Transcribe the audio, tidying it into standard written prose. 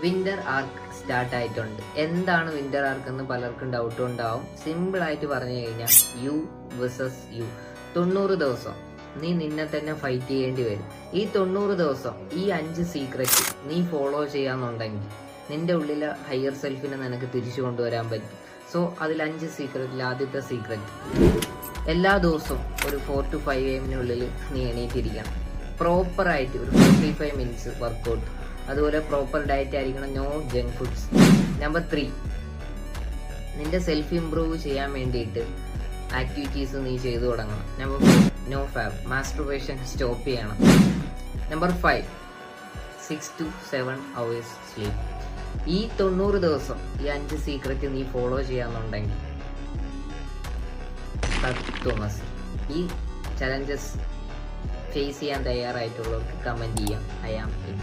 Winter ആർക്ക് start ആയിട്ടുണ്ട്. എന്താണ് winter ആർക്ക് എന്ന് പലർക്കും ഡൗട്ട് ഉണ്ടാവും. സിമ്പിൾ ആയിട്ട് പറഞ്ഞു കഴിഞ്ഞാൽ യു വേഴ്സസ് യു. 90 ദിവസം നീ നിന്നെ തന്നെ ഫൈറ്റ് ചെയ്യേണ്ടി വരും. ഈ 90 ദിവസം ഈ 5 സീക്രറ്റ് നീ ഫോളോ ചെയ്യാന്നുണ്ടെങ്കിൽ നിന്റെ ഉള്ളിലെ ഹയർ സെൽഫിനെ നിനക്ക് തിരിച്ചു കൊണ്ടുവരാൻ പറ്റും. സോ അതിൽ 5 സീക്രറ്റിൽ ആദ്യത്തെ സീക്രറ്റ്, എല്ലാ ദിവസവും ഒരു 4 to 5 AM നീ എണീറ്റിരിക്കണം. പ്രോപ്പറായിട്ട് ഒരു 45 മിനിറ്റ്സ് വർക്കൗട്ട്, അതുപോലെ പ്രോപ്പർ ഡയറ്റ് ആയിരിക്കണം. No junk foods. നമ്പർ 3, നിന്റെ സെൽഫ് ഇംപ്രൂവ് ചെയ്യാൻ വേണ്ടിയിട്ട് ആക്ടിവിറ്റീസ് നീ ചെയ്തു തുടങ്ങണം. Number 4, no fap, masturbation stop ചെയ്യണം. Number 5, 6 to 7 hours sleep. ഈ 90 ദിവസം ഈ 5 സീക്രറ്റ് നീ ഫോളോ ചെയ്യാന്നുണ്ടെങ്കിൽ തോമസ് ഈ ചലഞ്ചസ് ഫേസ് ചെയ്യാൻ തയ്യാറായിട്ടുള്ളവർക്ക് കമൻറ്റ് ചെയ്യാം. I am in.